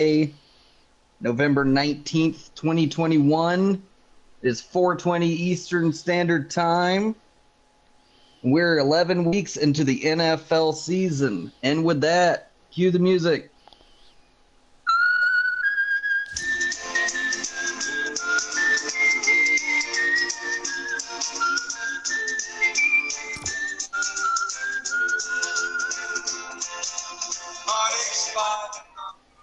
Friday, November 19th, 2021. It is 4:20 Eastern Standard Time. We're 11 weeks into the NFL season. And with that, cue the music.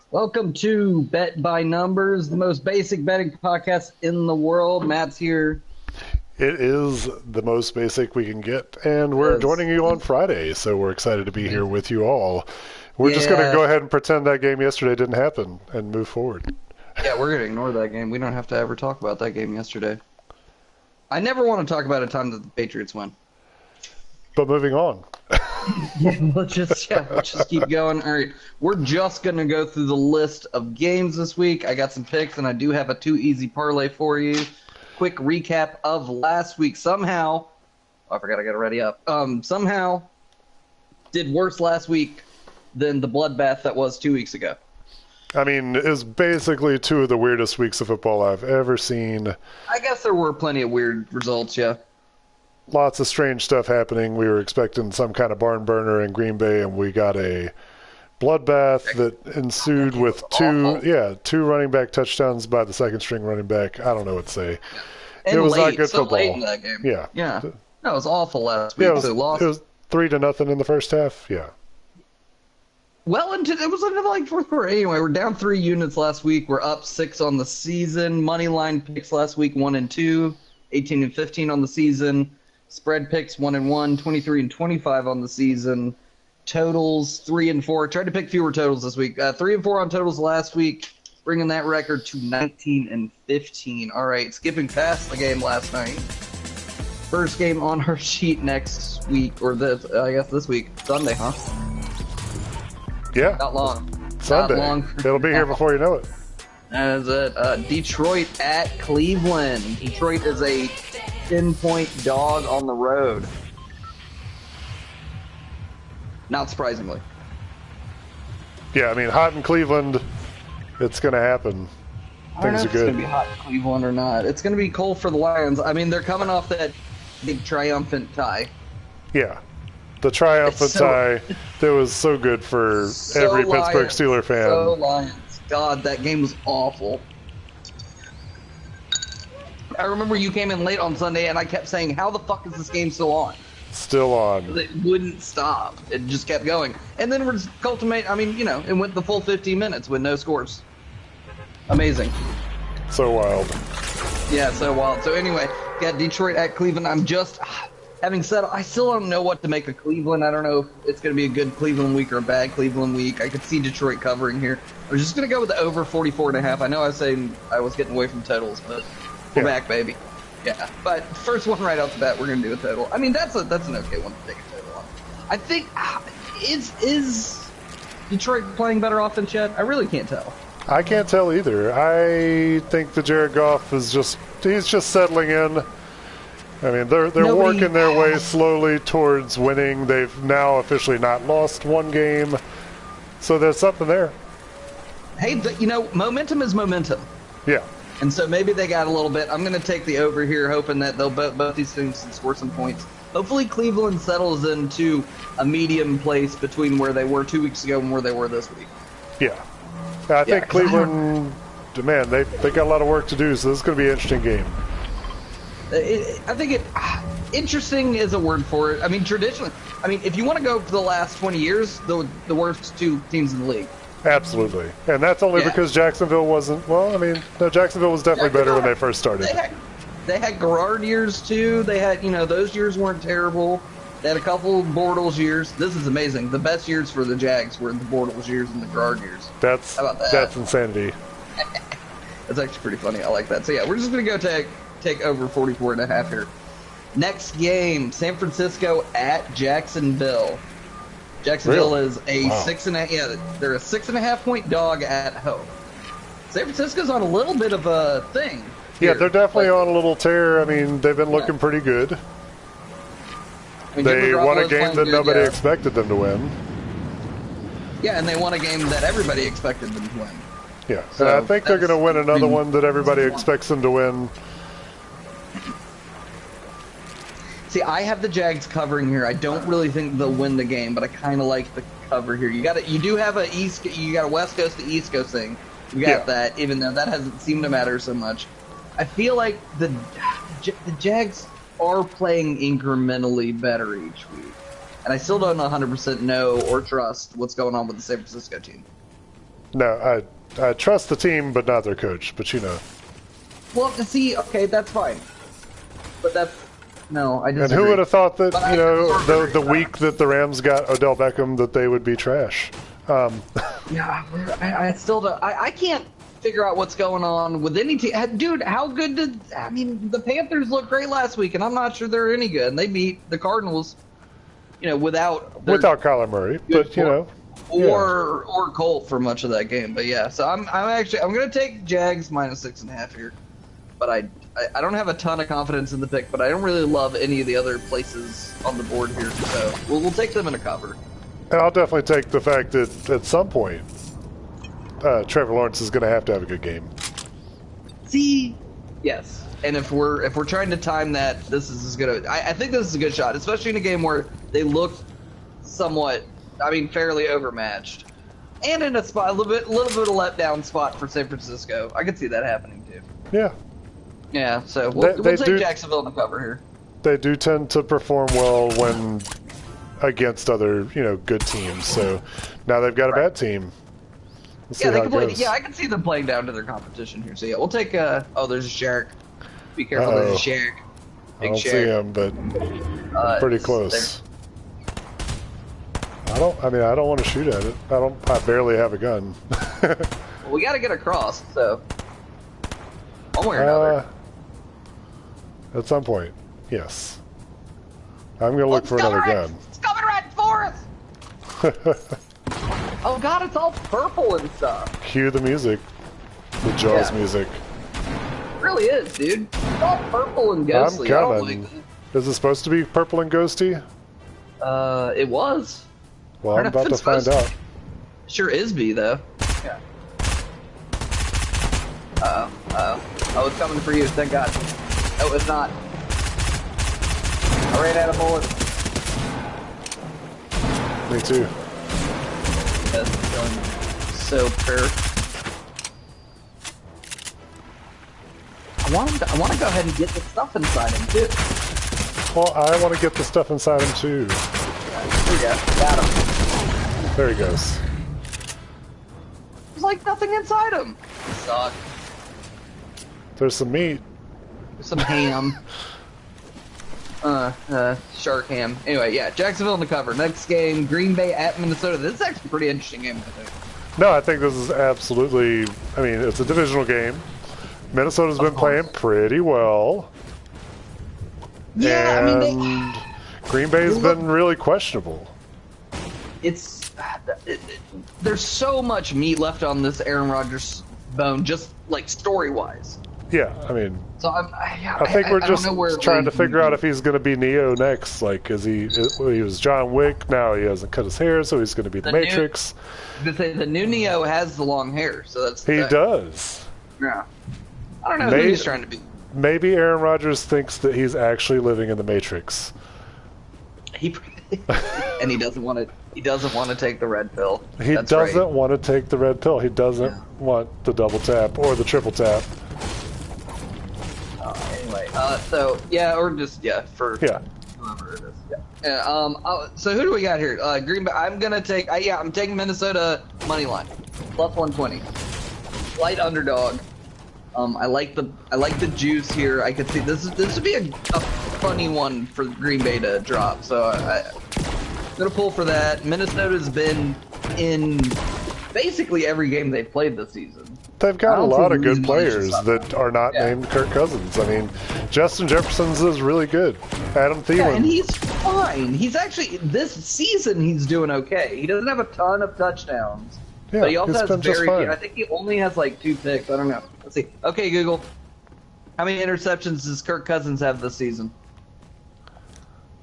Welcome to Bet by Numbers, the most basic betting podcast in the world. Matt's here. It is the most basic we can get, and we're joining you on Friday, so we're excited to be here with you all. We're just going to go ahead and pretend that game yesterday didn't happen and move forward. Yeah, we're going to ignore that game. We don't have to ever talk about that game yesterday. I never want to talk about a time that the Patriots win. But moving on. Let's just keep going. All right, we're just going to go through the list of games this week. I got some picks, and I do have a too easy parlay for you. Quick recap of last week. Somehow, I forgot I got to ready up. Somehow did worse last week than the bloodbath that was 2 weeks ago. I mean, it was basically two of the weirdest weeks of football I've ever seen. I guess there were plenty of weird results, yeah. Lots of strange stuff happening. We were expecting some kind of barn burner in Green Bay, and we got a bloodbath that ensued with two running back touchdowns by the second string running back. I don't know what to say. And it was late, not good so football. Late in that game. Yeah. That was awful last week. Yeah, it was 3-0 in the first half. Yeah. Well, it was into like fourth quarter. Anyway, we're down 3 units last week. We're up 6 on the season. Money line picks last week 1 and 2, 18 and 15 on the season. Spread picks 1 and 1, 23 and 25 on the season. Totals 3 and 4. Tried to pick fewer totals this week. 3 and 4 on totals last week, bringing that record to 19 and 15. All right, skipping past the game last night. First game on our sheet next week, or this week, Sunday, huh? Yeah. Not long. Sunday. Not long. It'll be here before you know it. That is it. Detroit at Cleveland. Detroit is a 10-point dog on the road. Not surprisingly. Yeah, I mean, hot in Cleveland, it's going to happen. I don't know Things if are it's going good. to be hot in Cleveland or not. It's going to be cold for the Lions. I mean, they're coming off that big triumphant tie. Yeah. The triumphant tie that was so good for every Pittsburgh Steelers fan. So Lions. God, that game was awful. I remember you came in late on Sunday, and I kept saying, how the fuck is this game still on? Still on. It wouldn't stop. It just kept going. And then we're culminating, it went the full 15 minutes with no scores. Amazing. So wild. Yeah, so wild. So anyway, got Detroit at Cleveland. I'm just, having said, I still don't know what to make of Cleveland. I don't know if it's going to be a good Cleveland week or a bad Cleveland week. I could see Detroit covering here. I was just going to go with the over 44.5. I know I was saying I was getting away from totals, but we're back, baby. Yeah, but first one right off the bat, we're going to do a total. I mean, that's an okay one to take a total on. I think, is Detroit playing better offense yet? I really can't tell. I can't tell either. I think that Jared Goff is he's just settling in. I mean, they're working their way slowly towards winning. They've now officially not lost one game. So there's something there. Hey, momentum is momentum. Yeah. And so maybe they got a little bit. I'm going to take the over here, hoping that they'll both these teams can score some points. Hopefully Cleveland settles into a medium place between where they were 2 weeks ago and where they were this week. Yeah. I think Cleveland, man, they got a lot of work to do, so this is going to be an interesting game. I think interesting is a word for it. I mean, traditionally, if you want to go for the last 20 years, the worst two teams in the league. Absolutely. And that's only because Jacksonville wasn't, Jacksonville was definitely better when they first started. They had Garrard years, too. They had, those years weren't terrible. They had a couple Bortles years. This is amazing. The best years for the Jags were the Bortles years and the Garrard years. How about that? That's insanity. That's actually pretty funny. I like that. So, yeah, we're just going to go take over 44.5 here. Next game, San Francisco at Jacksonville. Jacksonville is a 6.5. Yeah, they're a 6.5 point dog at home. San Francisco's on a little bit of a thing. Yeah, they're definitely on a little tear. I mean, they've been looking pretty good. They won a game that nobody expected them to win. Yeah, and they won a game that everybody expected them to win. Yeah, So and I think they're going to win another one that everybody expects them to win. See, I have the Jags covering here. I don't really think they'll win the game, but I kind of like the cover here. You do have you got a West Coast to East Coast thing. You got that, even though that hasn't seemed to matter so much. I feel like the Jags are playing incrementally better each week, and I still don't 100% know or trust what's going on with the San Francisco team. No, I trust the team, but not their coach. But you know. Well, to see, okay, that's fine, but no, I disagree. And who would have thought that the week that the Rams got Odell Beckham that they would be trash? Yeah, I still don't. I can't figure out what's going on with any team. Dude, how good the Panthers looked great last week, and I'm not sure they're any good. And they beat the Cardinals, without Kyler Murray, but or Colt for much of that game. But yeah, so I'm gonna take Jags -6.5 here, but I don't have a ton of confidence in the pick, but I don't really love any of the other places on the board here, so we'll take them in a cover. And I'll definitely take the fact that at some point, Trevor Lawrence is going to have a good game. See, yes, and if we're trying to time that, this is as good. I think this is a good shot, especially in a game where they look somewhat, fairly overmatched, and in a spot a little bit of a letdown spot for San Francisco. I could see that happening too. Yeah. Yeah. So we'll take Jacksonville to cover here. They do tend to perform well when against other good teams. So now they've got a bad team. We'll see how it goes. I can see them playing down to their competition here. So yeah, we'll take. There's a shark. Be careful, there's a shark. I don't see him, but pretty close. I don't want to shoot at it. I barely have a gun. Well, we got to get across, so one way or another. At some point, yes. I'm gonna look for another gun. It's coming right for us. Oh God, it's all purple and stuff. Cue the music, the Jaws music. It really is, dude. It's all purple and ghostly. I'm coming. Is it supposed to be purple and ghosty? It was. Well, I'm about to find out. Sure is B though. Yeah. Oh, it's coming for you. Thank God. No, it's not. I ran out of bullets. Me too. That's so fair. I want to go ahead and get the stuff inside him too. Well, I want to get the stuff inside him too. There we go. Got him. There he goes. There's like nothing inside him. Suck. There's some meat. There's some ham. Shark ham. Anyway, yeah, Jacksonville in the cover. Next game, Green Bay at Minnesota. This is actually a pretty interesting game, I think. No, I think this is absolutely... it's a divisional game. Minnesota's been playing pretty well. Yeah, and Green Bay's been really questionable. There's so much meat left on this Aaron Rodgers bone, just like story-wise. Yeah, So I think we're just trying to figure out if he's going to be Neo next. Like, he was John Wick. Now he hasn't cut his hair, so he's going to be the Matrix. The new Neo has the long hair, so that's he does. Yeah, I don't know who he's trying to be. Maybe Aaron Rodgers thinks that he's actually living in the Matrix. And he doesn't want to. He doesn't want to take the red pill. He doesn't want to take the red pill. He doesn't want the double tap or the triple tap. Anyway, or just for whoever it is. Yeah. So who do we got here? Green Bay. I'm gonna take. I'm taking Minnesota money line, plus 120. Light underdog. I like the juice here. I could see this would be a funny one for Green Bay to drop. So I'm gonna pull for that. Minnesota's been in basically every game they've played this season. They've got a lot of good players that are not named Kirk Cousins. Justin Jefferson's is really good. Adam Thielen. Yeah, and he's fine. He's actually, this season, he's doing okay. He doesn't have a ton of touchdowns. Yeah, but he also has I think he only has 2 picks. I don't know. Let's see. Okay, Google. How many interceptions does Kirk Cousins have this season?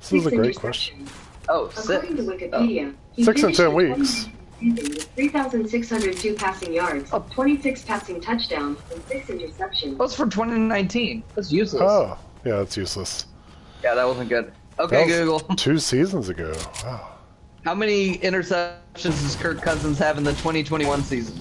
This is a great question. Oh, 6. According to Wikipedia, 6 in 10 weeks. season with 3,602 passing yards, 26 passing touchdowns, and 6 interceptions. That was from 2019. That's useless. Oh, yeah, that's useless. Yeah, that wasn't good. Okay, Google. 2 seasons ago. Wow. How many interceptions does Kirk Cousins have in the 2021 season?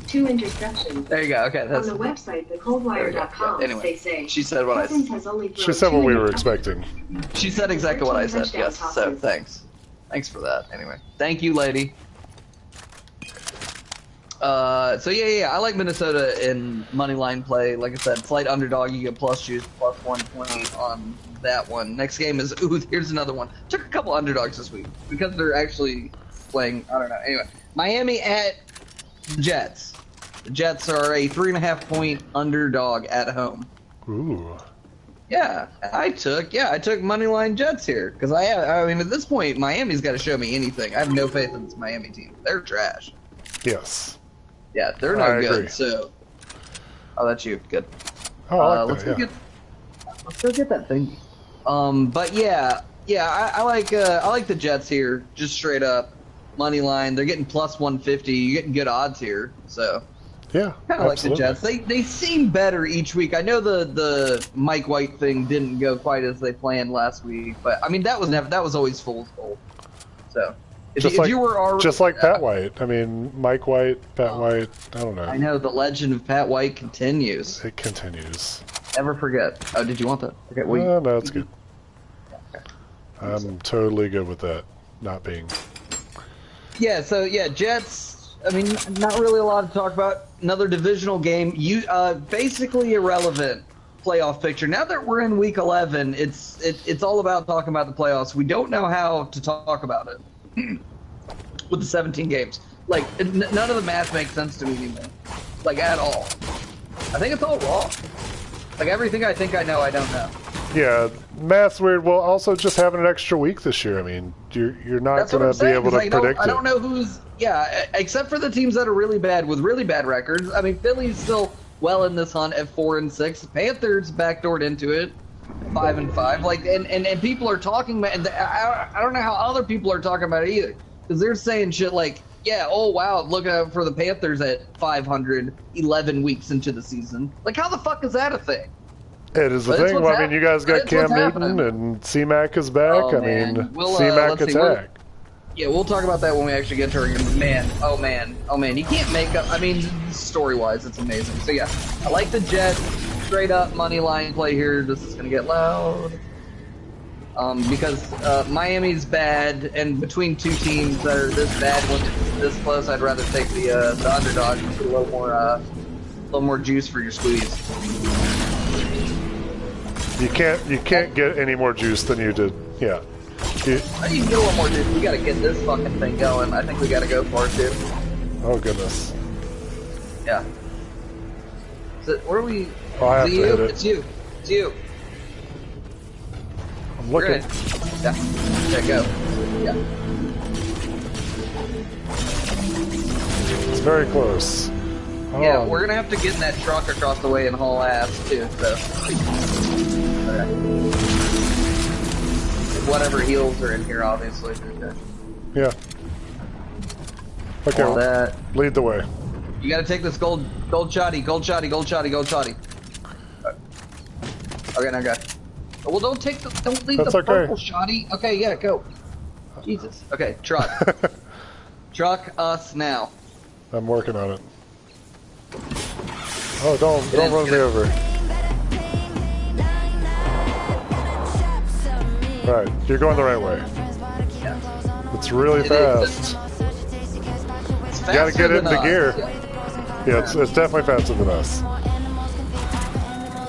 2 interceptions. There you go. Okay, that's on the website, thecoldwire.com. Anyway, they say she said what Cousins has only thrown She said what 2 we were interceptions. expecting. She said exactly what I said. Touchdown Yes. So passes. thanks. Thanks for that. Anyway, thank you, lady. So yeah, I like Minnesota in money line play. Like I said, slight underdog. You get plus juice, plus 120 on that one. Next game is here's another one. Took a couple underdogs this week because they're actually playing. I don't know. Anyway, Miami at Jets. The Jets are a 3.5-point underdog at home. Ooh. Yeah, I took moneyline Jets here because I mean at this point Miami's got to show me anything. I have no faith in this Miami team. They're trash. Yes. Yeah, they're no I good. agree. So, that's you. Good. Oh, I like Let's that, go get that thing. But yeah, I like the Jets here, just straight up money line. They're getting plus 150. You're getting good odds here, so. Yeah, Kind of like the absolutely. Jets. They seem better each week. I know the Mike White thing didn't go quite as they planned last week, but I mean that was always fool's gold. So if you were already, just like Pat White. I mean, Mike White, Pat White. I don't know. I know the legend of Pat White continues. It continues. Never forget. Oh, did you want that? Okay, well, No, it's good. Okay. I'm totally good with that not being. Yeah. So yeah, Jets. I mean, not really a lot to talk about. Another divisional game. Basically irrelevant playoff picture. Now that we're in week 11, it's all about talking about the playoffs. We don't know how to talk about it with the 17 games. Like none of the math makes sense to me anymore, like at all. I think it's all wrong. Like everything I think I know, I don't know. Yeah, math's weird. Well, also just having an extra week this year. I mean, you're not That's what going I'm to be saying, able to 'cause predict I it. don't know who's except for the teams that are really bad with really bad records. I mean, Philly's still well in this hunt at 4-6. Panthers backdoored into it, 5-5. Like, and people are talking about. And I don't know how other people are talking about it either, because they're saying shit like, "Yeah, oh wow, look out for the Panthers at 500, 11 weeks into the season." Like, how the fuck is that a thing? It is the But it's thing. what's Well, I mean, you guys got it's Cam what's Newton happening. and C-Mac is back. Oh, I man. mean, We'll, C-Mac let's see, we'll- attack. Yeah, we'll talk about that when we actually get to our game. Oh man, you can't make up. I mean, story-wise, it's amazing. So yeah, I like the Jets. Straight up money line play here. This is gonna get loud. Because Miami's bad, and between two teams that are this bad when it's this close, I'd rather take the underdog and put a little more juice for your squeeze. You can't get any more juice than you did. Yeah. I need to get a little more juice. We gotta get this fucking thing going. I think we gotta go for it too. Oh goodness. Yeah. Where are we? Oh, I have Is to it hit you? it. It's you. It's you. I'm You're looking. in. Yeah. Yeah, go. Yeah. It's very close. Oh, Yeah, we're gonna have to get in that truck across the way and haul ass too, so. Okay. Whatever heals are in here, obviously. Okay. yeah. Okay, All that. lead the way. You gotta take this gold shoddy. Okay, now go. Well, don't leave That's the okay. purple shoddy. Okay, yeah, go. Jesus. Okay, truck. Truck us now. I'm working on it. Oh, don't in, run get me in. over. Right, you're going the right way. Yeah. It's really It fast. It's You gotta get it faster into than gear. us. Yeah. Yeah, it's definitely faster than us.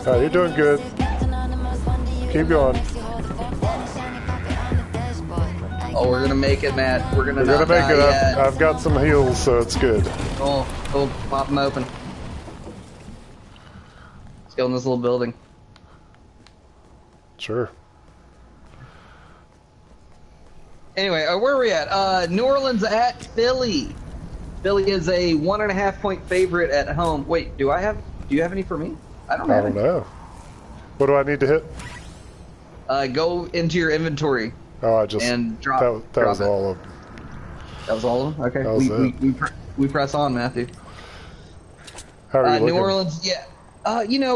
You're doing good. Keep going. Oh, we're gonna make it, Matt. We're gonna We're not gonna make die it. yet. I've got some heals, so it's good. Oh, pop them open. Let's go in this little building. Sure. Anyway, where are we at? New Orleans at Philly. Philly is a 1.5-point favorite at home. Wait, do you have any for me? I don't I have don't any. know. What do I need to hit? Go into your inventory. Oh, I just And drop that was it. all of. That was all of them? Okay. That was We press on, Matthew. How are you looking? New Orleans, yeah.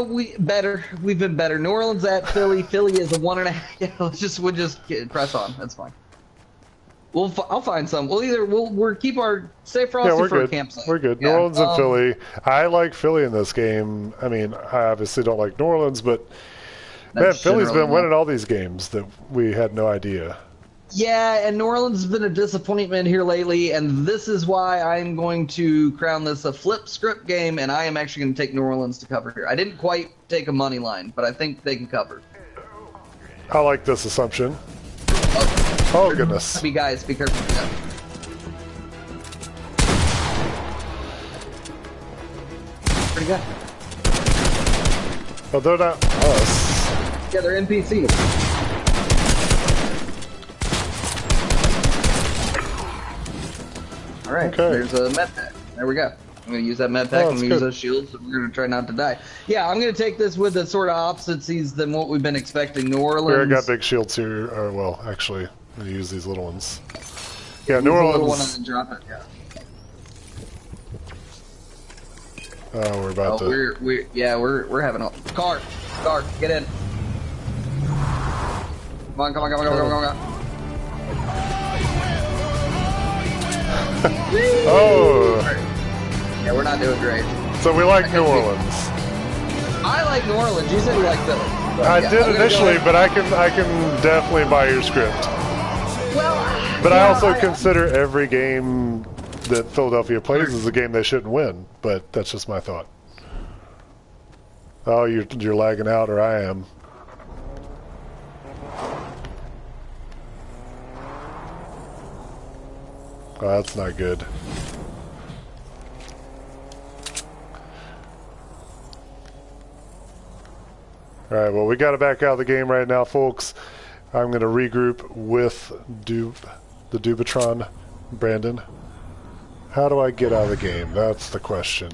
We've been better. New Orleans at Philly. Philly is a 1.5. Yeah, we'll just press on. That's fine. I'll find some. We'll keep our stay frosty for a campsite. We're good. Yeah. New Orleans and Philly. I like Philly in this game. I mean, I obviously don't like New Orleans, but man, Philly's been winning all these games that we had no idea. Yeah, and New Orleans has been a disappointment here lately, and this is why I'm going to crown this a flip script game, and I am actually going to take New Orleans to cover here. I didn't quite take a money line, but I think they can cover. I like this assumption. Oh goodness. Be careful. Yeah. Pretty good. Oh, they're not us. Yeah, they're NPCs. All right, okay. There's a med pack. There we go. I'm going to use that med pack. I'm going to use those shields. And we're going to try not to die. Yeah, I'm going to take this with the sort of opposites than what we've been expecting. New Orleans. We got big shields here. Well, actually, I'm going to use these little ones. Yeah, use New Orleans. Little one and then drop it. Yeah. Oh, we're about to. We're having a car, get in. Come on. Oh. Yeah, we're not doing great. So we like New Orleans. I like New Orleans. You said you like Philly. I did initially, but I can definitely buy your script. Well, but I also consider every game that Philadelphia plays is a game they shouldn't win. But that's just my thought. Oh, you're lagging out, or I am. Oh, that's not good. Alright, well, we got to back out of the game right now, folks. I'm going to regroup with the Dubatron, Brandon. How do I get out of the game? That's the question.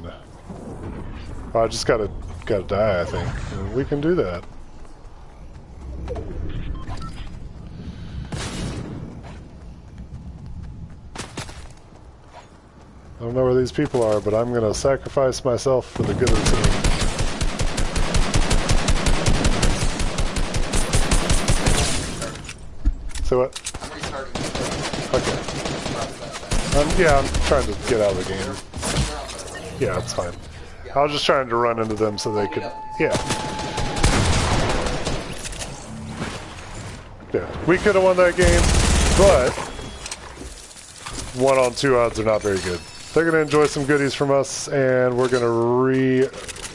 Oh, I just gotta die, I think. We can do that. I don't know where these people are, but I'm going to sacrifice myself for the good of the team. So what? Okay. I'm trying to get out of the game. Yeah, it's fine. I was just trying to run into them so they could... Yeah. Yeah, we could have won that game, but 1-on-2 odds are not very good. They're going to enjoy some goodies from us, and we're going to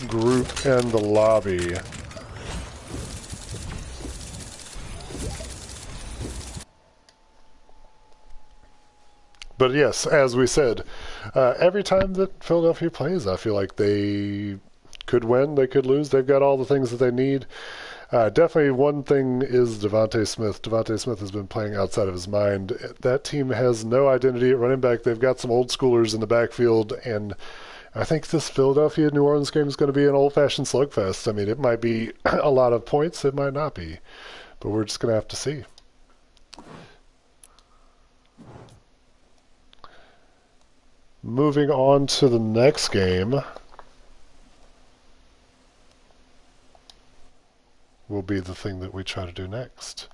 regroup in the lobby. But yes, as we said, every time that Philadelphia plays, I feel like they could win, they could lose. They've got all the things that they need. Definitely one thing is Devontae Smith. Devontae Smith has been playing outside of his mind. That team has no identity at running back. They've got some old schoolers in the backfield, and I think this Philadelphia-New Orleans game is going to be an old-fashioned slugfest. I mean, it might be a lot of points. It might not be. But we're just going to have to see. Moving on to the next game will be the thing that we try to do next.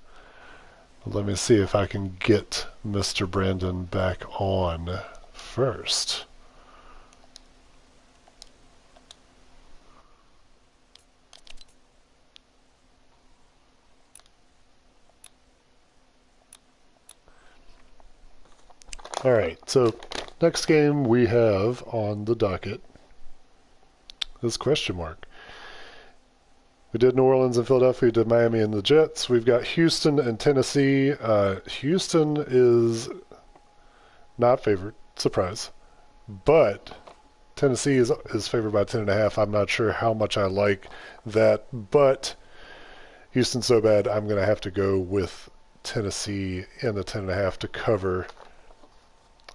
Let me see if I can get Mr. Brandon back on first. Alright, so next game we have on the docket is question mark. We did New Orleans and Philadelphia, we did Miami and the Jets. We've got Houston and Tennessee. Houston is not favored, surprise. But Tennessee is favored by 10.5. I'm not sure how much I like that, but Houston's so bad, I'm going to have to go with Tennessee in the 10.5 to cover.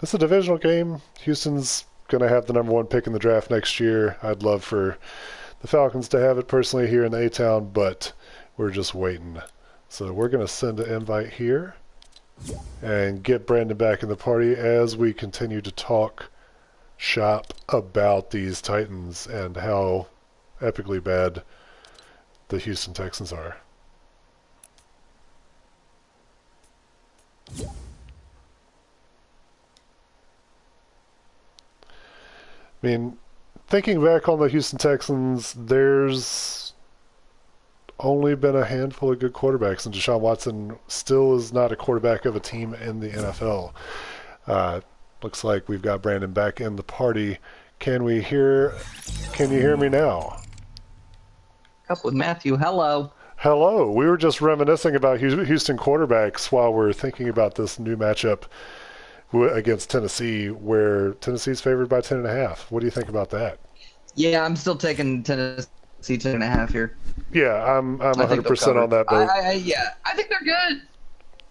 It's a divisional game. Houston's going to have the #1 pick in the draft next year. I'd love for the Falcons to have it personally here in the A-Town, but we're just waiting. So we're going to send an invite here. and get Brandon back in the party as we continue to talk shop about these Titans and how epically bad the Houston Texans are. I mean, thinking back on the Houston Texans, there's only been a handful of good quarterbacks, and Deshaun Watson still is not a quarterback of a team in the NFL. Looks like we've got Brandon back in the party. Can you hear me now? Up with Matthew. Hello. Hello. We were just reminiscing about Houston quarterbacks while we're thinking about this new matchup against Tennessee, where Tennessee's favored by 10.5. What do you think about that? Yeah, I'm still taking Tennessee 10.5 here. Yeah, I'm 100% on that boat. I think they're good.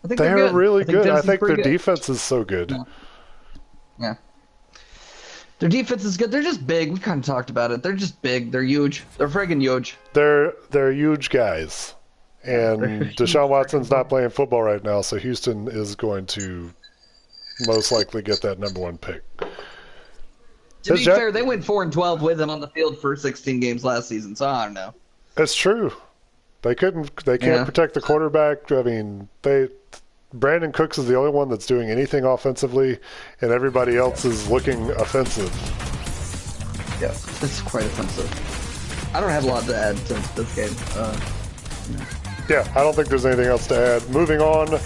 I think they're good. really good. I think their good. defense is so good. Yeah. Their defense is good. They're just big. We kind of talked about it. They're just big. They're huge. They're friggin' huge. They're huge guys. And Deshaun Watson's not playing football right now, so Houston is going to most likely get that number 1 pick. To be fair, they went 4-12 with him on the field for 16 games last season, so I don't know. It's true. They can't protect the quarterback. I mean, Brandon Cooks is the only one that's doing anything offensively, and everybody else is looking offensive. Yeah, it's quite offensive. I don't have a lot to add to this game. Yeah, I don't think there's anything else to add. Moving on,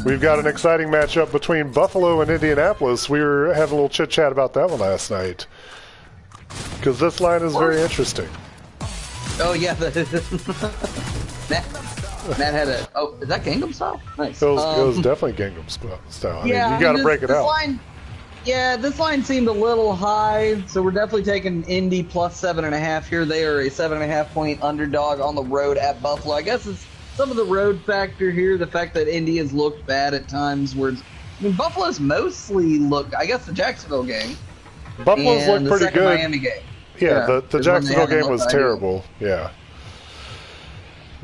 we've got an exciting matchup between Buffalo and Indianapolis. We were having a little chit-chat about that one last night, because this line is very interesting. Oh, yeah. Matt had a... Oh, is that Gangnam Style? Nice. It was definitely Gangnam Style. I mean, you got to break it out. This line seemed a little high, so we're definitely taking Indy plus 7.5 here. They are a 7.5-point underdog on the road at Buffalo. I guess it's some of the road factor here, the fact that Indy has looked bad at times. Buffalo's mostly looked... I guess the Jacksonville game. Buffalo's looked pretty good. Miami game. Yeah, the Jacksonville game was terrible. Yeah.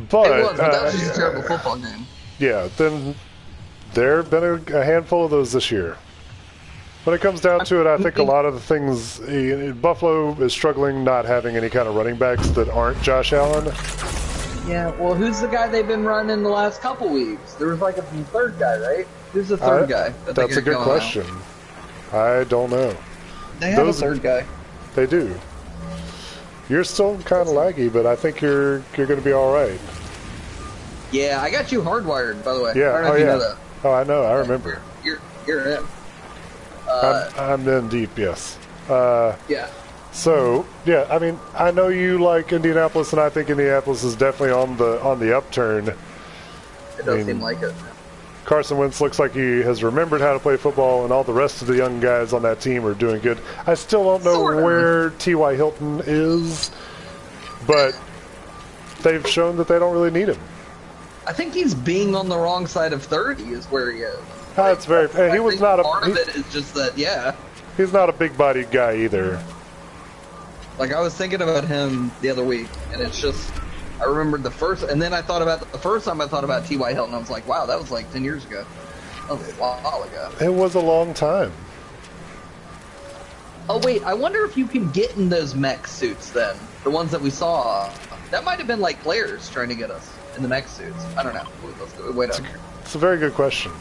But that was just a terrible football game. Yeah, then there have been a handful of those this year. When it comes down to it, I think a lot of the things... Buffalo is struggling not having any kind of running backs that aren't Josh Allen. Yeah, well, who's the guy they've been running the last couple weeks? There was like a third guy, right? Who's the third guy? That's a good question. I don't know. They have a third guy. They do. You're still kind of laggy, but I think you're going to be all right. Yeah, I got you hardwired, by the way. Yeah, I don't know if you know that. Oh, I know. I remember. You're in. I'm in deep, yes. Yeah. So, yeah, I mean, I know you like Indianapolis, and I think Indianapolis is definitely on the upturn. It does seem like it. Carson Wentz looks like he has remembered how to play football, and all the rest of the young guys on that team are doing good. I still don't know where T.Y. Hilton is, but they've shown that they don't really need him. I think he's being on the wrong side of 30 is where he is. That's very... He was not a... Part of it is just that, yeah. He's not a big-bodied guy either. Like, I was thinking about him the other week, and it's just... I remembered the first... And then I thought about... The first time I thought about T.Y. Hilton, I was like, wow, that was like 10 years ago. That was a while ago. It was a long time. Oh, wait, I wonder if you can get in those mech suits, then. The ones that we saw. That might have been, like, players trying to get us in the mech suits. I don't know. Let's go. Wait up. It's a very good question.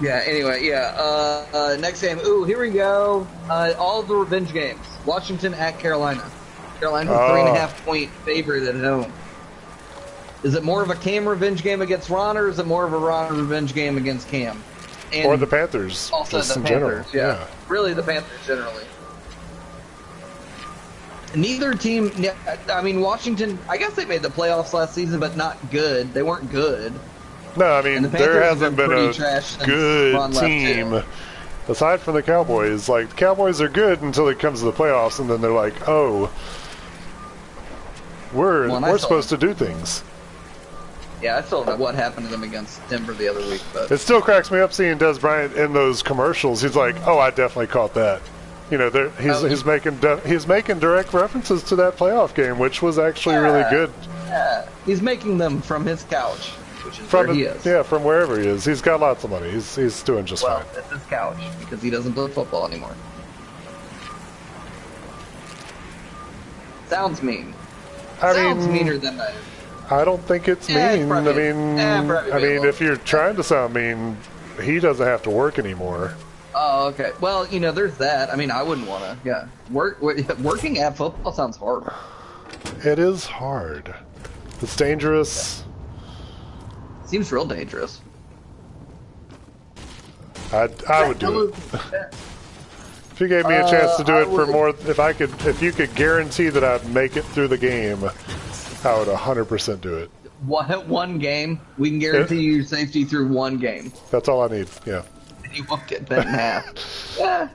Yeah, anyway, yeah. Next game. Ooh, here we go. All the revenge games. Washington at Carolina. Carolina's a 3.5-point favorite at home. Is it more of a Cam revenge game against Ron, or is it more of a Ron revenge game against Cam? And or the Panthers. Also just the in Panthers, general. yeah. Really the Panthers generally. Neither team, I mean, Washington, I guess they made the playoffs last season, but not good. They weren't good. No, I mean, there hasn't been a good team. Aside from the Cowboys, like, the Cowboys are good until it comes to the playoffs, and then they're like, oh, we're supposed to do things. Yeah, I still don't know what happened to them against Denver the other week, but it still cracks me up seeing Des Bryant in those commercials. He's like, oh, I definitely caught that. You know, he's making direct references to that playoff game, which was actually really good. Yeah, he's making them from his couch. which is where he is. Yeah, from wherever he is. He's got lots of money. He's doing just fine. Well, it's his couch, because he doesn't play football anymore. Sounds mean. Sounds meaner than that. I don't think it's mean. If you're trying to sound mean, he doesn't have to work anymore. Oh, okay. Well, there's that. I mean, I wouldn't want to. Yeah, working at football sounds hard. It is hard. It's dangerous. Seems real dangerous. I would do it. If you gave me a chance to do it for more, if you could guarantee that I'd make it through the game, I would 100% do it. One game? We can guarantee you safety through one game. That's all I need. Yeah. You won't get bent in half. Yeah.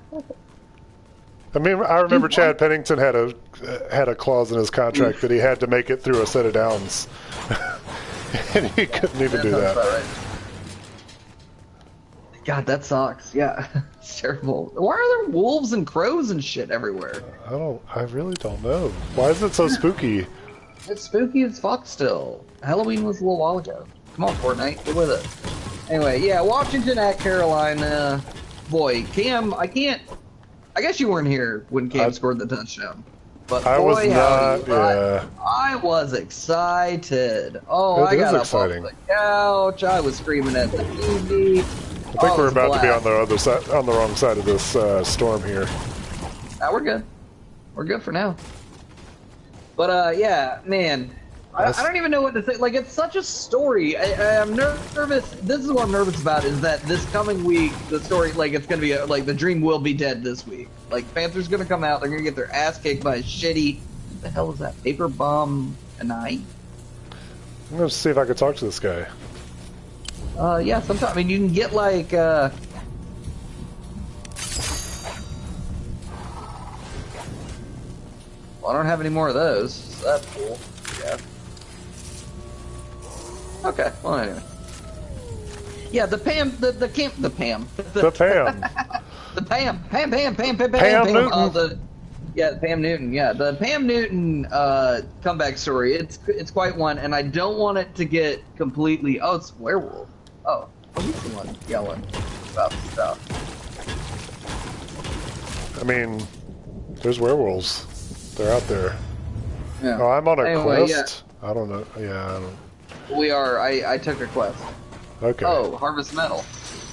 I mean, I remember Chad Pennington had a clause in his contract that he had to make it through a set of downs, and he couldn't even do that. Right. God, that sucks. Yeah, it's terrible. Why are there wolves and crows and shit everywhere? I really don't know. Why is it so spooky? It's spooky as fuck still. Halloween was a little while ago. Come on, Fortnite, get with it. Anyway, yeah, Washington at Carolina. Boy, Cam, I guess you weren't here when Cam scored the touchdown. But I was not. Yeah. I was excited. Oh, I got up off the couch. I was screaming at the TV. I think we're about to be on the other side, on the wrong side of this storm here. We're good. We're good for now. But yeah, man. I don't even know what to say. Like, it's such a story. I'm nervous. This is what I'm nervous about, is that this coming week, the story, like, it's going to be, like, the dream will be dead this week. Like, Panthers going to come out. They're going to get their ass kicked by a shitty, what the hell is that? Paper Bomb Anai? I'm going to see if I can talk to this guy. Yeah, sometimes. I mean, you can get, like, well, I don't have any more of those, so that's cool. Yeah. Okay, well, anyway. Yeah, the Pam. The Pam Newton. The Pam Newton. Yeah, the Pam Newton comeback story. It's quite one, and I don't want it to get completely. Oh, it's werewolf. Oh, he's the one yelling about stuff. I mean, there's werewolves. They're out there. Yeah. Oh, I'm on a quest. Yeah. I don't know. Yeah, I don't. We are. I took a quest. Okay. Oh, Harvest Metal.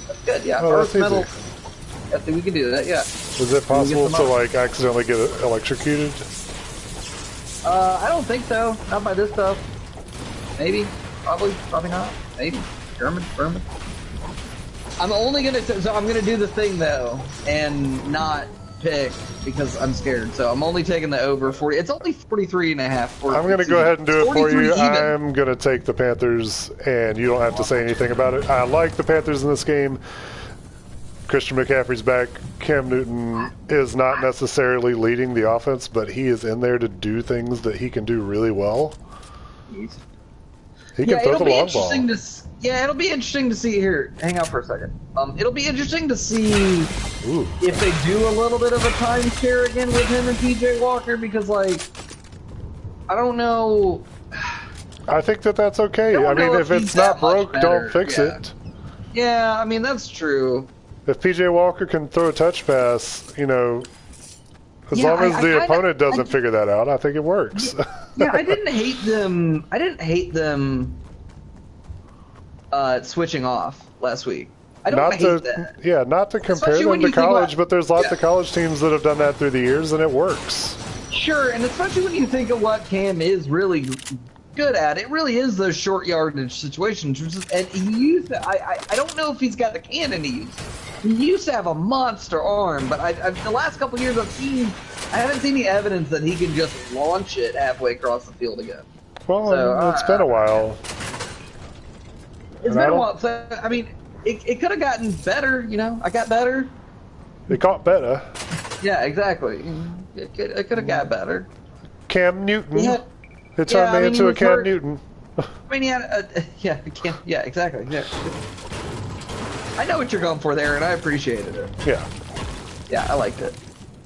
That's good. Yeah, oh, Harvest Metal. Easy. I think we can do that. Yeah. Is it possible to like accidentally get electrocuted? I don't think so. Not by this stuff. Maybe. Probably not. Maybe. German. I'm only gonna. So I'm gonna do the thing though, and not pick because I'm scared. So I'm only taking the over 40. It's only 43.5. I'm going to go ahead and do it for you. I'm going to take the Panthers, and you don't have to say anything about it. I like the Panthers in this game. Christian McCaffrey's back. Cam Newton is not necessarily leading the offense, but he is in there to do things that he can do really well. He can throw the long ball. Yeah, it'll be interesting to see here. Hang out for a second. It'll be interesting to see if they do a little bit of a timeshare again with him and PJ Walker, because, like, I don't know. I think that's okay. I mean, if it's not broke, don't fix it. Yeah, I mean, that's true. If PJ Walker can throw a touch pass, as long as the opponent doesn't figure that out, I think it works. Yeah, I didn't hate them. Switching off last week. I don't hate that. Yeah, not to compare them to college, but there's lots of college teams that have done that through the years, and it works. Sure, and especially when you think of what Cam is really good at, it really is those short yardage situations. And he used I don't know if he's got the cannon he used. He used to have a monster arm, but the last couple of years I haven't seen any evidence that he can just launch it halfway across the field again. Well, so, it's been a while. It's been a while. So, I mean, it could have gotten better, I got better. It got better. Yeah, exactly. It could have got better. Cam Newton. It turned me into a Cam Newton. I mean, he had yeah, exactly. Yeah. I know what you're going for there, and I appreciated it. Yeah. Yeah, I liked it.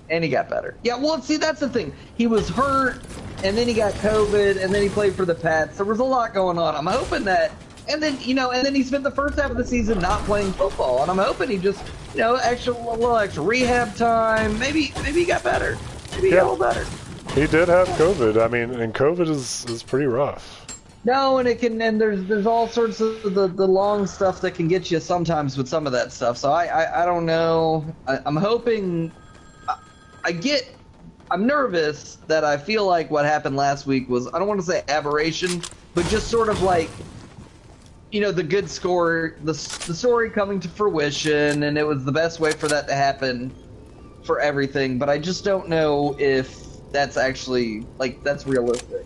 And he got better. Yeah, well, see, that's the thing. He was hurt, and then he got COVID, and then he played for the Pats. There was a lot going on. I'm hoping that And then he spent the first half of the season not playing football, and I'm hoping he just a little extra rehab time. Maybe he got better. Maybe he got a little better. He did have COVID. I mean, and COVID is pretty rough. No, and there's all sorts of the long stuff that can get you sometimes with some of that stuff. So I don't know. I'm hoping. I'm nervous that I feel like what happened last week was, I don't want to say aberration, but just sort of like, the good score, the story coming to fruition, and it was the best way for that to happen for everything. But I just don't know if that's actually, that's realistic.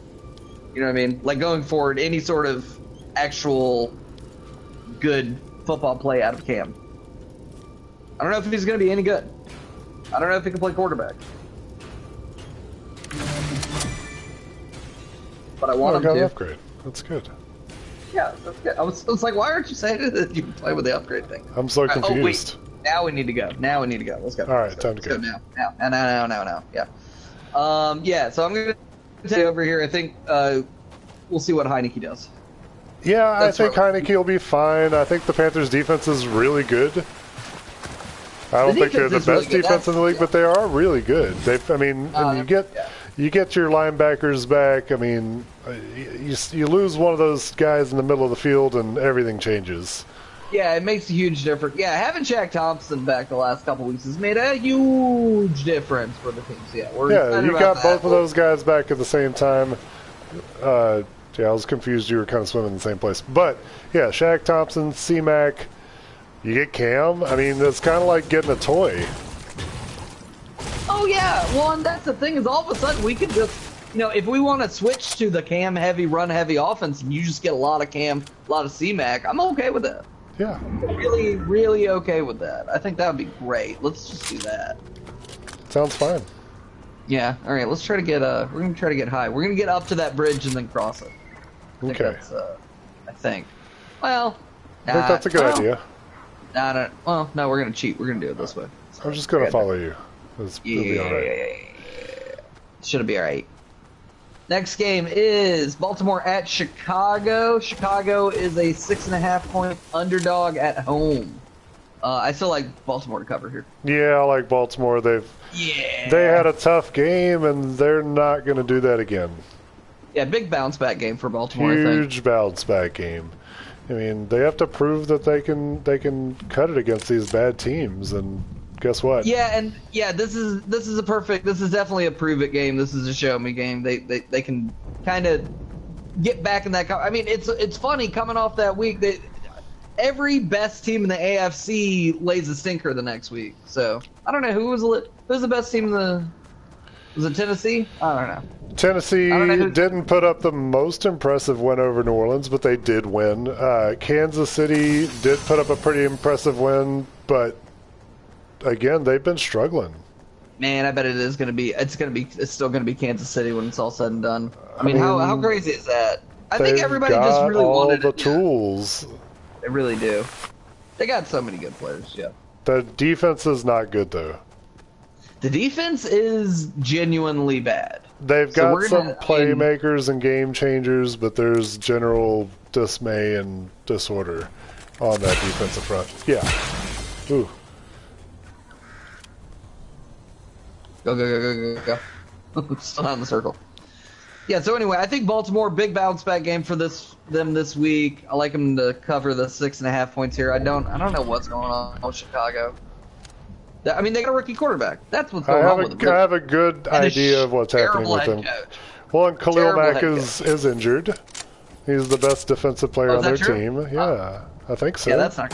You know what I mean? Like, going forward, any sort of actual good football play out of Cam. I don't know if he's going to be any good. I don't know if he can play quarterback. But I want him to. An upgrade. That's good. Yeah, that's good. I was like, why aren't you saying that you can play with the upgrade thing? I'm so confused. Oh, wait. Now we need to go. Let's go. All right, time to go. Now. Yeah. Yeah, so I'm going to take over here. I think we'll see what Heineke does. Yeah, I think Heineke will be fine. I think the Panthers' defense is really good. I don't think they're the best defense in the league, but they are really good. You get your linebackers back. I mean, you lose one of those guys in the middle of the field, and everything changes. Yeah, it makes a huge difference. Yeah, having Shaq Thompson back the last couple weeks has made a huge difference for the teams. Yeah, you got both of those guys back at the same time. I was confused. You were kind of swimming in the same place. But, yeah, Shaq Thompson, C-Mac, you get Cam. I mean, it's kind of like getting a toy. Oh, yeah. Well, and that's the thing is all of a sudden we could just, if we want to switch to the Cam-heavy, run-heavy offense and you just get a lot of Cam, a lot of C-Mac, I'm okay with that. Yeah. I'm really, really okay with that. I think that would be great. Let's just do that. Sounds fine. Yeah. All right. Let's try to get. We're gonna try to get high. We're gonna get up to that bridge and then cross it. Okay. I think. Well. I think that's a good idea. No. Well, no. We're gonna cheat. We're gonna do it this way. So I'm just gonna follow you. It'll be all right. Yeah. Should be all right. Next game is Baltimore at Chicago. Chicago is a 6.5-point underdog at home. I still like Baltimore to cover here. Yeah, I like Baltimore. They had a tough game, and they're not going to do that again. Yeah, big bounce back game for Baltimore. Huge bounce back game. I mean, they have to prove that they can cut it against these bad teams, and guess what? Yeah, and this is definitely a prove it game. This is a show me game. They can kind of get back in that. I mean, it's funny coming off that week that every best team in the AFC lays a stinker the next week. So I don't know who was the best team in the. Was it Tennessee? I don't know. Tennessee didn't put up the most impressive win over New Orleans, but they did win. Kansas City did put up a pretty impressive win, but again, they've been struggling. Man, I bet it's still gonna be Kansas City when it's all said and done. I mean, how crazy is that? I think everybody just really wanted all the tools. Yeah. They really do. They got so many good players. Yeah. The defense is not good though. The defense is genuinely bad. They've got some playmakers and game changers, but there's general dismay and disorder on that defensive front. Yeah. Ooh. Go. Still not in the circle. Yeah, so anyway, I think Baltimore, big bounce back game for them this week. I like them to cover the 6.5 points here. I don't know what's going on with Chicago. I mean, they got a rookie quarterback. That's what's going on with them. I have a good idea of what's happening with them. Well, and Khalil Mack is injured. He's the best defensive player on their team. Yeah, I think so. Yeah, that's not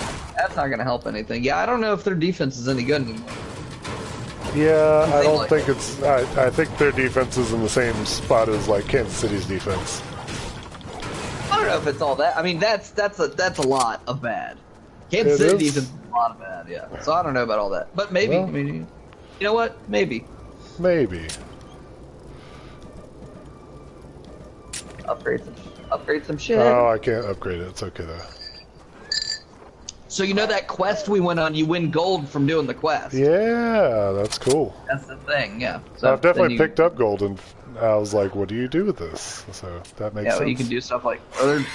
going to help anything. Yeah, I don't know if their defense is any good anymore. Yeah, I don't think it's. I think their defense is in the same spot as like Kansas City's defense. I don't know if it's all that. I mean, that's a lot of bad. Kansas City defense is a lot of bad. Yeah, so I don't know about all that, but maybe. Well, I mean, you know what? Maybe. Upgrade some shit. Oh, I can't upgrade it. It's okay though. So you know that quest we went on, you win gold from doing the quest. Yeah, that's cool. That's the thing, yeah. So I've definitely picked up gold in I was like, what do you do with this? So that makes sense. Yeah, you can do stuff like, there's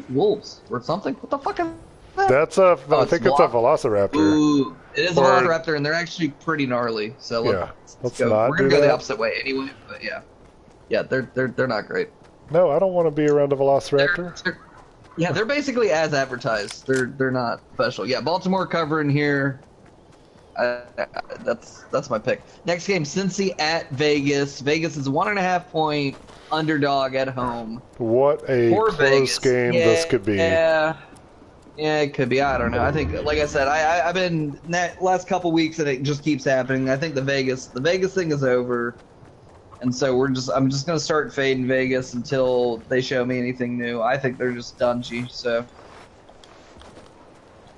wolves or something. What the fuck is that? That's I think it's a Velociraptor. Ooh, it is a Velociraptor, and they're actually pretty gnarly. So let's go. We're gonna go the opposite way anyway. But yeah, they're not great. No, I don't want to be around a Velociraptor. They're basically as advertised. They're not special. Yeah, Baltimore covering here. That's my pick. Next game, Cincy at Vegas. Vegas is 1.5 point underdog at home. What a close game this could be. Yeah, it could be. I don't know. I think, like I said, I've been last couple weeks and it just keeps happening. I think the Vegas thing is over, and so I'm just gonna start fading Vegas until they show me anything new. I think they're just dungy. So.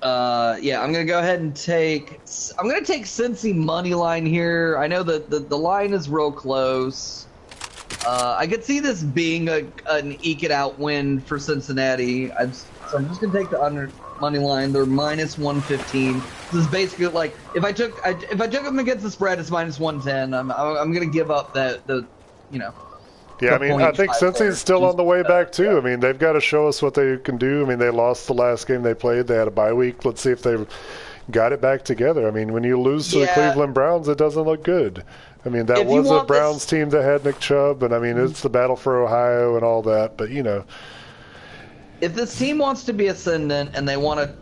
I'm gonna go ahead and take Cincy money line here. I know that the line is real close. I could see this being an eke it out win for Cincinnati. So I'm just gonna take the under money line. They're minus 115. This is basically like if I took them against the spread, it's minus 110. I'm gonna give up Yeah, I mean, I think Cincy's still on the way back, too. I mean, they've got to show us what they can do. I mean, they lost the last game they played. They had a bye week. Let's see if they've got it back together. I mean, when you lose to the Cleveland Browns, it doesn't look good. I mean, that was a Browns team that had Nick Chubb, and, I mean, it's the battle for Ohio and all that. But, if this team wants to be ascendant and they want to,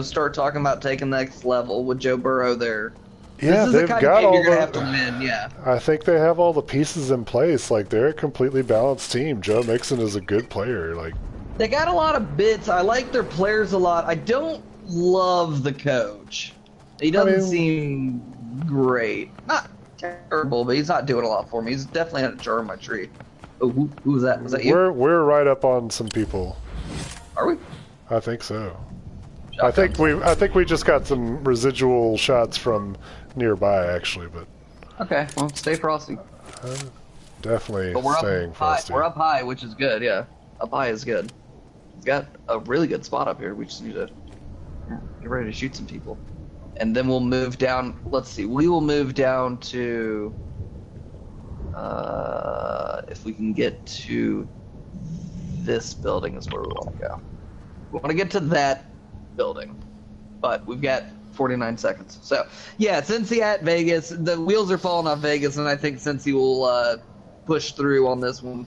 start talking about taking the next level with Joe Burrow there, yeah, they've got all you're gonna have to win, yeah. I think they have all the pieces in place. Like, they're a completely balanced team. Joe Mixon is a good player. Like, they got a lot of bits. I like their players a lot. I don't love the coach. He doesn't seem great. Not terrible, but he's not doing a lot for me. He's definitely had a jar on my tree. Oh, who was that? Was that you? We're right up on some people. Are we? I think so. I think we just got some residual shots from nearby, actually, but okay, well, stay frosty. Definitely staying frosty. We're up high, which is good. Yeah, up high is good. It's got a really good spot up here. We just need to get ready to shoot some people, and then we'll move down. Let's see. We will move down to if we can get to this building is where we want to go. We want to get to that building, but we've got 49 seconds. So, yeah, Cincy at Vegas. The wheels are falling off Vegas, and I think Cincy will push through on this one.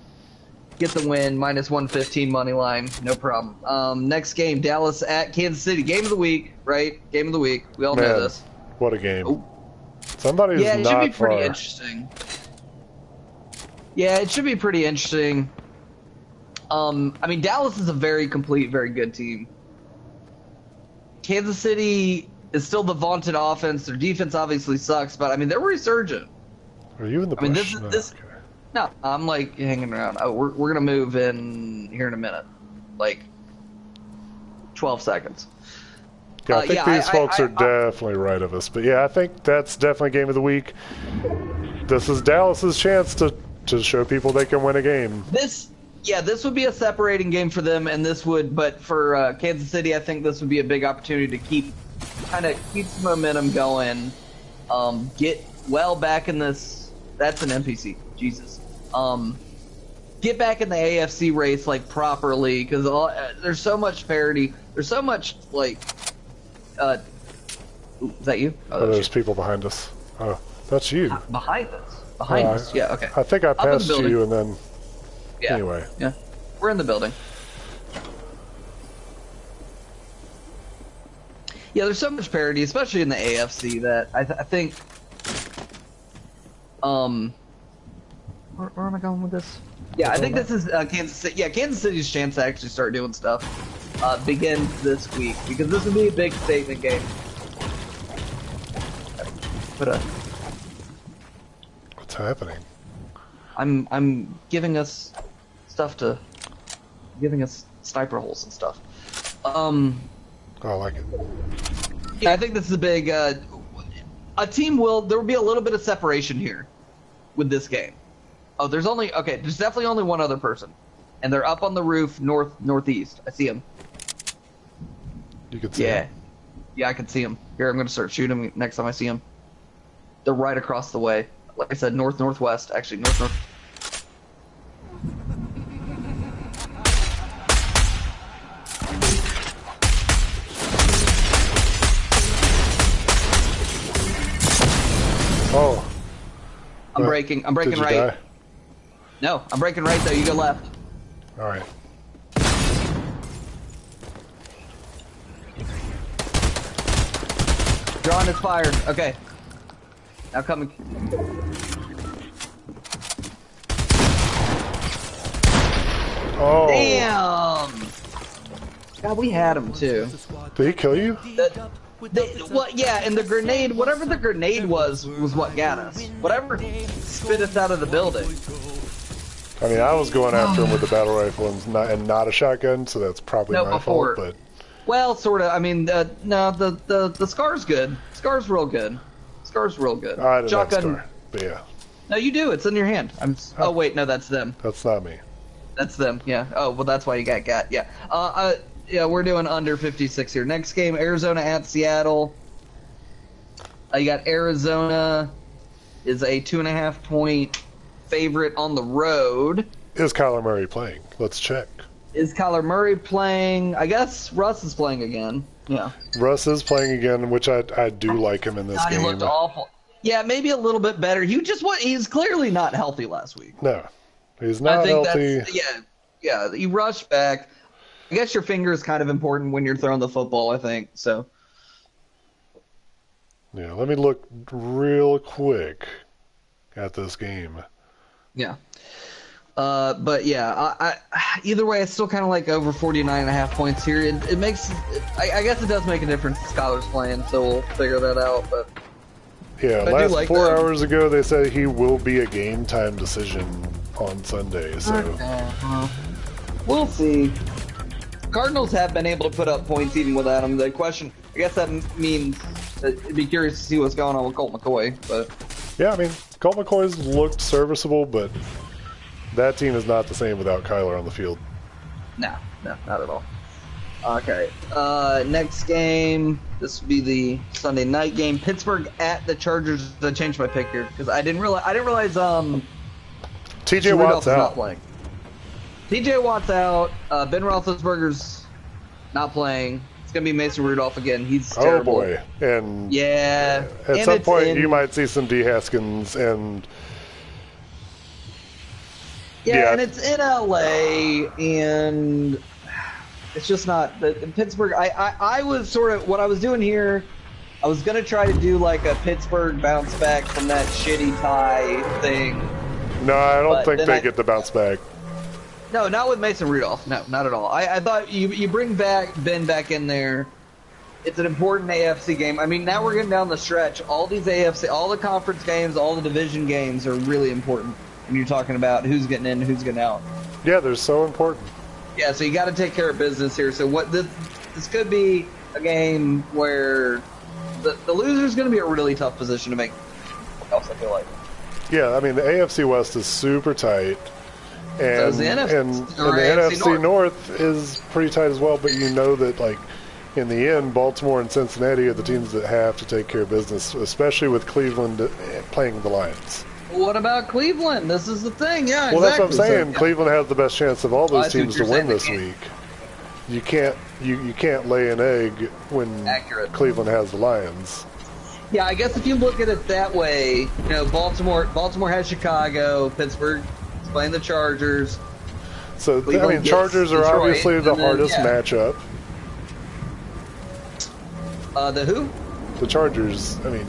Get the win, minus 115 money line, no problem. Next game, Dallas at Kansas City. Game of the week, right? Game of the week. We all know this. What a game. Oh. Somebody's not far. Yeah, it should be pretty interesting. Yeah, it should be pretty interesting. I mean, Dallas is a very complete, very good team. Kansas City is still the vaunted offense. Their defense obviously sucks, but I mean, they're resurgent. Are you in the bush? I mean, no, I'm like hanging around. We're gonna move in here in a minute, like 12 seconds. Yeah, I think these folks are definitely right of us. But yeah, I think that's definitely game of the week. This is Dallas's chance to show people they can win a game. This would be a separating game for them, and but for Kansas City, I think this would be a big opportunity to keep some momentum going, get well back in this. That's an NPC, Jesus. Get back in the AFC race like properly, because there's so much parity. There's so much like. Is that you? Oh, there's people behind us. Oh, that's you. Behind us. Behind us. Yeah. Okay. I think I passed you, and then. Yeah. Anyway. Yeah. We're in the building. Yeah, there's so much parity, especially in the AFC, that I think. Where am I going with this? Yeah, I think this is Kansas City. Yeah, Kansas City's chance to actually start doing stuff begins this week, because this will be a big statement game. What's happening? I'm giving us sniper holes and stuff. Oh, I like it. Yeah, I think this is a big. A team there will be a little bit of separation here with this game. Oh, there's definitely only one other person, and they're up on the roof northeast. I see him. You can see him. Yeah, I can see him. Here, I'm going to start shooting him next time I see him. They're right across the way. Like I said, northwest. Actually, north. I'm braking Did you right. Die? No, I'm braking right though. You go left. All right. Drawing is fired. Okay. Now coming. Oh. Damn. God, we had him too. Did he kill you? Well, yeah, and the grenade, whatever the grenade was what got us. Whatever spit us out of the building. I mean, I was going after him with the battle rifle and not a shotgun, so that's probably my fault. But well, sort of. I mean, no, the Scar's good. Scar's real good. Scar's real good. I didn't Shotgun. have Scar, but yeah. No, you do. It's in your hand. Oh wait, no, that's them. That's not me. That's them. Yeah. Oh well, that's why you got. Yeah. Yeah, we're doing under 56 here. Next game, Arizona at Seattle. You got Arizona is a 2.5 point favorite on the road. Is Kyler Murray playing? Let's check. Is Kyler Murray playing? I guess Russ is playing again. Yeah. Russ is playing again, which I do like him in this God, game. he looked awful. Yeah, maybe a little bit better. He's clearly not healthy last week. No, he's not healthy. Yeah. He rushed back. I guess your finger is kind of important when you're throwing the football, I think. So. Yeah, let me look real quick at this game. Yeah. But yeah, I either way, I still kind of like over 49.5 points here. It makes, I guess it does make a difference if Skyler's playing, so we'll figure that out. But yeah, last 4 hours ago they said he will be a game time decision on Sunday. So we'll see. Cardinals have been able to put up points even without him. The question, I guess that means I'd be curious to see what's going on with Colt McCoy. But yeah, I mean, Colt McCoy's looked serviceable, but that team is not the same without Kyler on the field. No, not at all. Okay, next game. This will be the Sunday night game. Pittsburgh at the Chargers. I changed my pick here because I didn't realize. T.J. Watt's out. Not playing. T.J. Watt's out. Ben Roethlisberger's not playing. It's gonna be Mason Rudolph again. He's terrible. Oh boy! And yeah, at some point you might see some D. Haskins and. Yeah, and it's in LA, and it's just not in Pittsburgh. I was sort of what I was doing here. I was gonna try to do like a Pittsburgh bounce back from that shitty tie thing. No, I don't think they get the bounce back. No, not with Mason Rudolph. No, not at all. I thought you bring back Ben back in there. It's an important AFC game. I mean, now we're getting down the stretch. All these AFC, all the conference games, all the division games are really important when you're talking about who's getting in, who's getting out. Yeah, they're so important. Yeah, so you got to take care of business here. So what this could be a game where the loser's going to be a really tough position to make. I feel like. Yeah, I mean the AFC West is super tight. And, so the NFC North is pretty tight as well, but you know that, like, in the end, Baltimore and Cincinnati are the teams that have to take care of business, especially with Cleveland playing the Lions. What about Cleveland? This is the thing, yeah. Well, exactly. That's what I'm saying. So, Cleveland has the best chance of all those teams to win this week. You can't lay an egg when Cleveland has the Lions. Yeah, I guess if you look at it that way, you know, Baltimore has Chicago, Pittsburgh playing the Chargers. So, I mean, Chargers are Detroit, obviously the hardest matchup. The who? The Chargers, I mean...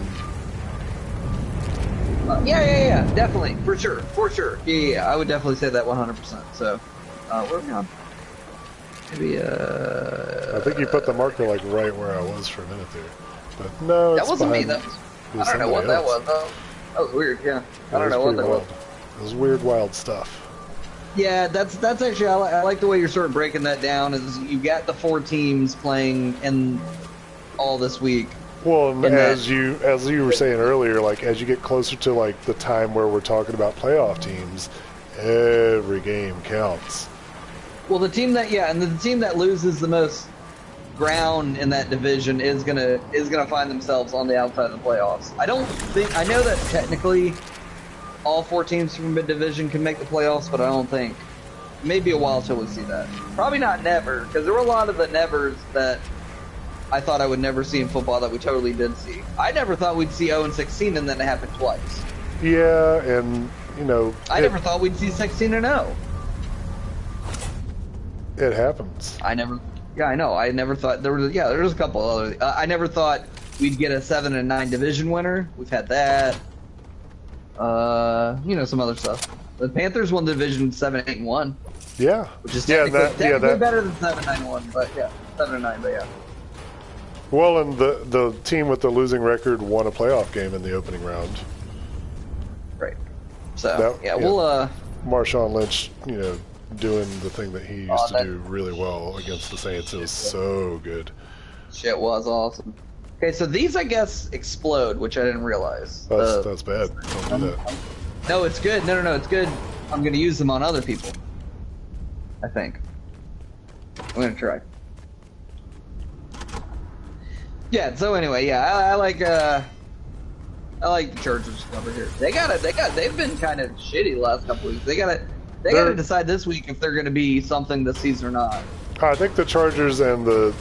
Yeah, definitely, for sure. Yeah, I would definitely say that 100%. So, where are we on? Maybe, I think you put the marker, like, right where I was for a minute there. But, no, that wasn't me, though. I don't know what that was, though. That was weird, yeah. I don't know what that was. It was weird, wild stuff. Yeah, that's actually, I like the way you're sort of breaking that down, is you got the 4 teams playing in all this week. Well, and as you were saying earlier, like, as you get closer to, like, the time where we're talking about playoff teams, every game counts. Well, the team that loses the most ground in that division is gonna find themselves on the outside of the playoffs. I know that technically all 4 teams from mid-division can make the playoffs, but I don't think. Maybe a while till we see that. Probably not never, because there were a lot of the nevers that I thought I would never see in football that we totally did see. I never thought we'd see 0-16 and then it happened twice. Yeah, and I never thought we'd see 16-0. It happens. Yeah, I know. I never thought there was a couple other. I never thought we'd get a 7-9 division winner. We've had that. Some other stuff. The Panthers won the division 7-8-1. Yeah, which is technically better than 7-9-1, but yeah, 7-9, but yeah. Well, and the team with the losing record won a playoff game in the opening round. Right. So we'll Marshawn Lynch, doing the thing that he used to do really well against the Saints. It was so good. Shit was awesome. Okay, so these I guess explode, which I didn't realize. That's bad. Don't do that. No, it's good. No, it's good. I'm gonna use them on other people. I think. I'm gonna try. Yeah. So anyway, I like the Chargers cover here. They've been kind of shitty the last couple weeks. They gotta decide this week if they're gonna be something this season or not. I think the Chargers and the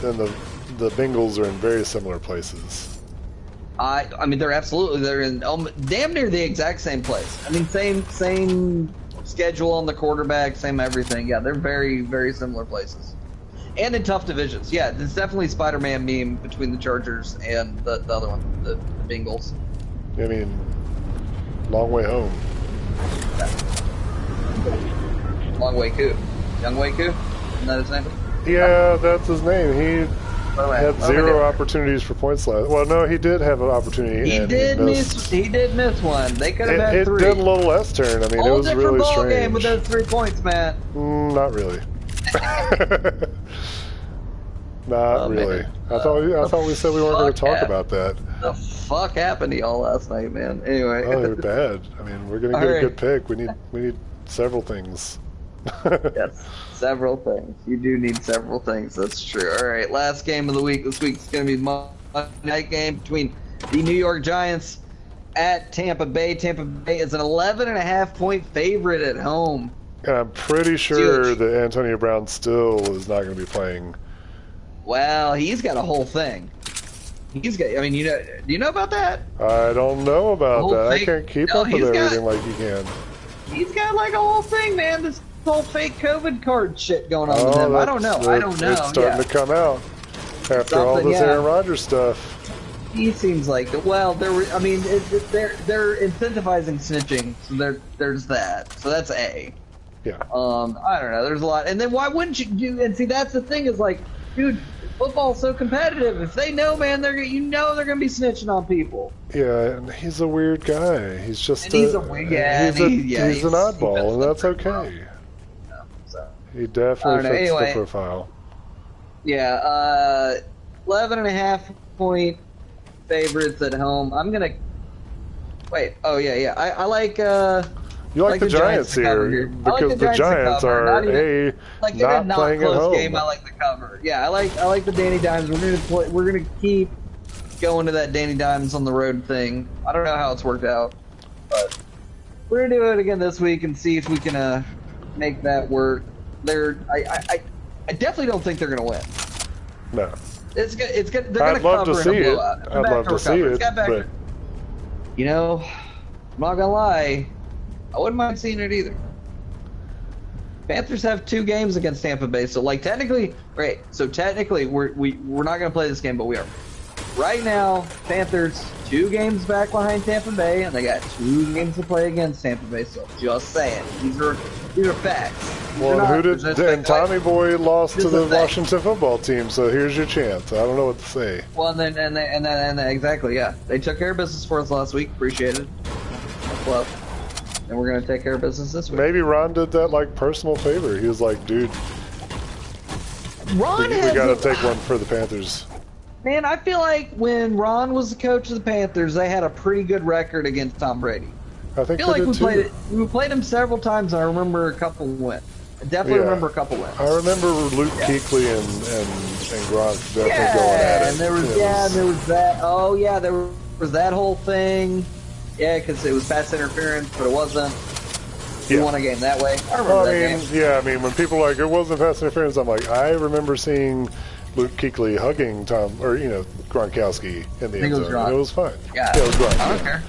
Bengals are in very similar places. I mean, they're in damn near the exact same place. I mean, same schedule on the quarterback, same everything. Yeah, they're very, very similar places. And in tough divisions. Yeah, there's definitely Spider-Man meme between the Chargers and the other one, the Bengals. I mean, long way home. Yeah. Long way Koo. Young Way Koo? Isn't that his name? Yeah, that's his name. He had zero opportunities for points last. Well, no, he did have an opportunity. He did miss one. They could have had three. It did a little less turn. I mean, it was really ball strange. Game with those 3 points, Matt. Not really. Not really. Man. I thought we said we weren't going to talk about that. The fuck happened to y'all last night, man? Anyway. Oh, they're bad. I mean, we're going to get a good pick. We need several things. Yes, several things. You do need several things. That's true. All right, last game of the week. This week's going to be Monday night game between the New York Giants at Tampa Bay. Tampa Bay is an 11.5-point favorite at home. And I'm pretty sure that Antonio Brown still is not going to be playing. Well, he's got a whole thing. He's got. I mean, do you know about that? I don't know about that. I can't keep up with everything like you can. He's got like a whole thing, man. This whole fake COVID card shit going on with him. I don't know. It's starting to come out after all this Aaron Rodgers stuff. He seems like they're incentivizing snitching, so there's that. So that's A. Yeah. I don't know. There's a lot, and then why wouldn't you do? And see, that's the thing is like, dude, football's so competitive. If they know, man, they're gonna be snitching on people. Yeah, and he's a weird guy. He's just he's an oddball, and that's okay. He definitely fits the profile. Yeah, 11.5-point favorites at home. I'm gonna wait. Oh yeah. I like. You like the Giants here because the Giants are not playing at home. Game, I like the cover. Yeah, I like the Danny Dimes. We're gonna keep going to that Danny Dimes on the road thing. I don't know how it's worked out, but we're gonna do it again this week and see if we can make that work. I definitely don't think they're gonna win. No. It's good. They're gonna cover in a blowout. I'd love to see it. But... I'm not gonna lie. I wouldn't mind seeing it either. Panthers have 2 games against Tampa Bay, so technically, we're not gonna play this game, but we are. Right now, Panthers 2 games back behind Tampa Bay, and they got 2 games to play against Tampa Bay. So just saying, these are facts. And Tommy Boy lost to the Washington football team, so here's your chance. I don't know what to say. Well, and then exactly, yeah, they took care of business for us last week. Appreciate it. Well, and we're gonna take care of business this week. Maybe Ron did that personal favor. He was like, dude, we gotta take one for the Panthers. Man, I feel like when Ron was the coach of the Panthers, they had a pretty good record against Tom Brady. I feel like we played him several times, and I remember a couple wins. I definitely remember a couple wins. I remember Luke Kuechly and Gronk definitely going at it. And there was that. Oh yeah, there was that whole thing. Yeah, because it was pass interference, but it wasn't. You won a game that way. I remember that game. Yeah, I mean, when people are like, it wasn't pass interference, I'm like, I remember seeing Luke Kuechly hugging Gronkowski in the end zone. It was fine. Yeah, it was Gronk. I don't care.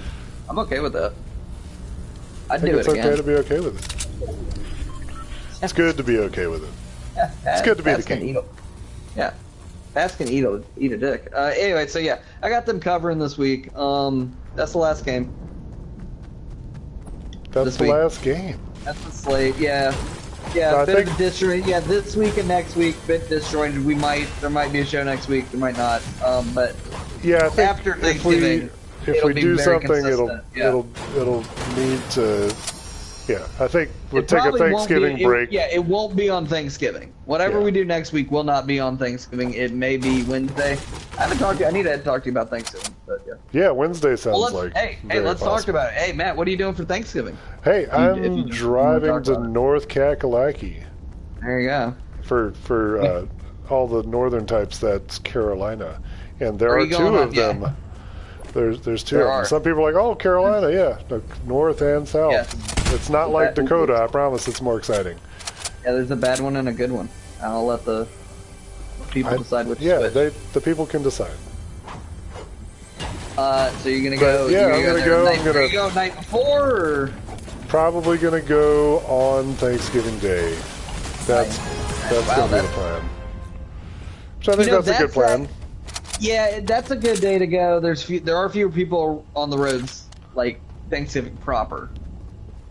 I'm okay with that. I'd think do it's it again. okay to be okay with it. It's good to be okay with it. It's good to be the king. Yeah. Ask and eat a dick. Anyway, so yeah, I got them covering this week. That's the last game. That's the last game. That's the slate. Yeah. Yeah, bit of disjointed. Yeah, this week and next week, bit disjointed. There might be a show next week. There might not. But yeah, I think after Thanksgiving, if we do something, consistent. it'll need to. Yeah, I think we'll take a Thanksgiving break. It won't be on Thanksgiving. Whatever we do next week will not be on Thanksgiving. It may be Wednesday. I need to talk to you about Thanksgiving, but yeah. Yeah, Wednesday sounds like. Hey, let's talk about it. Hey, Matt, what are you doing for Thanksgiving? Hey, I'm driving to North Kakalaki. There you go. For all the northern types, that's Carolina, and there are two of them. Yeah. There's two of them. Some people are like, oh, Carolina, yeah, north and south. Yeah. It's not like Dakota. I promise it's more exciting. Yeah, there's a bad one and a good one. I'll let the people decide which. Yeah, the people can decide. So you're gonna go? Yeah, I'm gonna go. I'm gonna go night before. Or? Probably gonna go on Thanksgiving Day. That's gonna be the plan. Which I think that's a good plan. Yeah, that's a good day to go. There are fewer people on the roads like Thanksgiving proper,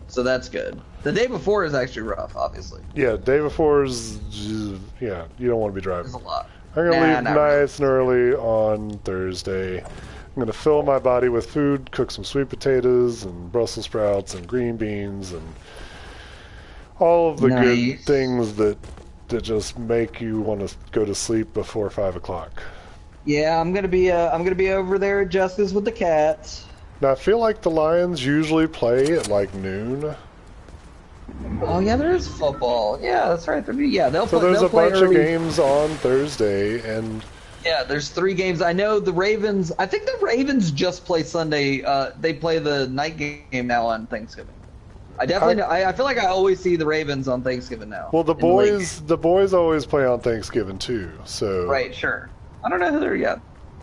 so that's good. The day before is actually rough, obviously. Yeah, day before is you don't want to be driving. There's a lot. I'm gonna leave nice and early on Thursday. I'm gonna fill my body with food, cook some sweet potatoes and Brussels sprouts and green beans and all of the good things that just make you want to go to sleep before 5 o'clock. Yeah, I'm gonna be over there at Jessica's with the cats. Now I feel like the Lions usually play at like noon. Oh yeah, there is football. Yeah, that's right. They'll play. So there's a bunch of games on Thursday, and yeah, there's 3 games. I know the Ravens. I think the Ravens just play Sunday. They play the night game now on Thanksgiving. I definitely know. I feel like I always see the Ravens on Thanksgiving now. Well, the boys always play on Thanksgiving too. So right, sure. I don't know who they're yet.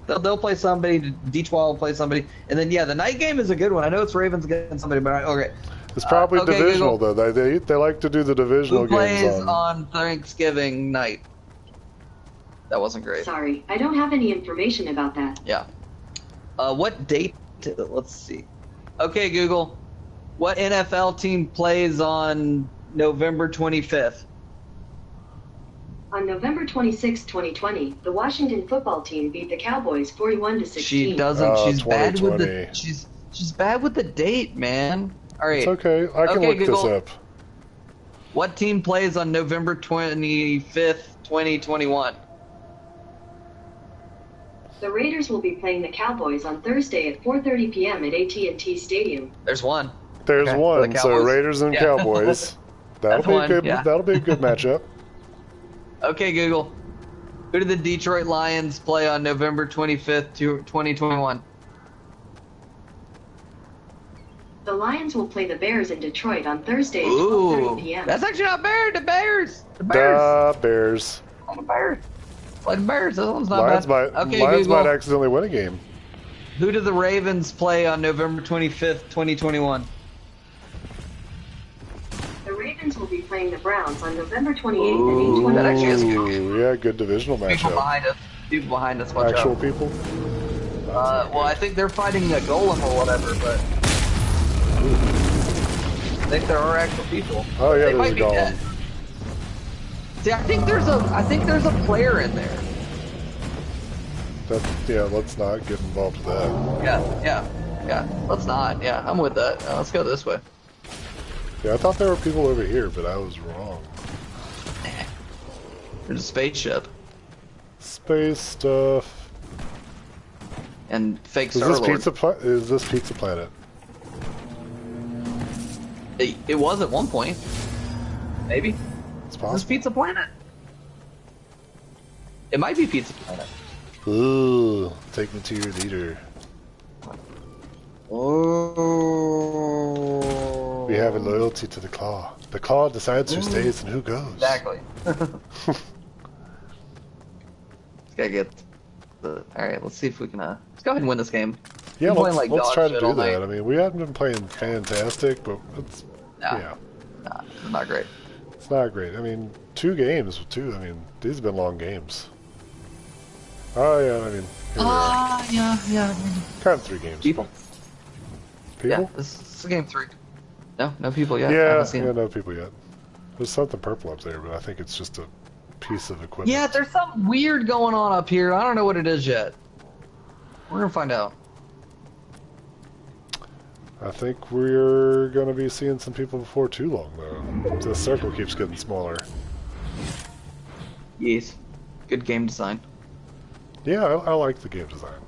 They'll play somebody. D12 will play somebody, and then the night game is a good one. I know it's Ravens against somebody, but okay. It's probably divisional though. They like to do the divisional games. Who plays on Thanksgiving night? That wasn't great. Sorry, I don't have any information about that. Yeah. What date? Let's see. Okay, Google. What NFL team plays on November 25th? On November 26, 2020, the Washington football team beat the Cowboys 41-16. She doesn't. She's bad with the. She's bad with the date, man. All right. It's okay. I can look Google, this up. What team plays on November 25th, 2021? The Raiders will be playing the Cowboys on Thursday at 4:30 p.m. at AT&T Stadium. There's one. There's one. So Raiders and Cowboys. That'll be a good. That'll be a good matchup. Okay, Google. Who did the Detroit Lions play on November 25th, 2021? The Lions will play the Bears in Detroit on Thursday at 12:30 p.m. That's actually not bad. The Bears. The Bears. Oh, the Bears. Play the Bears. This one's not Lions bad. Lions might accidentally win a game. Who did the Ravens play on November 25th, 2021? The Ravens will be playing the Browns on November 28th at 8:20. That actually is good. Yeah, good divisional matchup. People behind us. Watch Actual out. people? Well, I think they're fighting a golem or whatever, but I think there are actual people. Oh yeah, they might there's a golem. Dead. See, I think there's a player in there. Let's not get involved with that. Yeah. Let's not. Yeah, I'm with that. Let's go this way. Yeah, I thought there were people over here, but I was wrong. There's a spaceship. Space stuff. And fake Star-Lord. Is this Pizza Planet? It was at one point. Maybe. It's possible. This is Pizza Planet. It might be Pizza Planet. Ooh, take me to your leader. Oh. We have a loyalty to the Claw. The Claw decides who stays and who goes. Exactly. Gotta get the. All right, let's see if we can. Let's go ahead and win this game. Yeah, Been playing like let's dog try to shit do all that. night. I mean, we haven't been playing fantastic, but it's Nah. yeah, Nah, not great. it's not great. I mean, 2 games, too. I mean, these have been long games. Oh yeah, I mean, here we are. Yeah. Kind of 3 games. People? People? Yeah, this is game 3. No people yet. I Yeah, haven't seen yeah, it. no people yet. There's something purple up there, but I think it's just a piece of equipment. Yeah, there's something weird going on up here. I don't know what it is yet. We're gonna find out. I think we're going to be seeing some people before too long, though. The circle keeps getting smaller. Yes. Good game design. Yeah, I like the game design.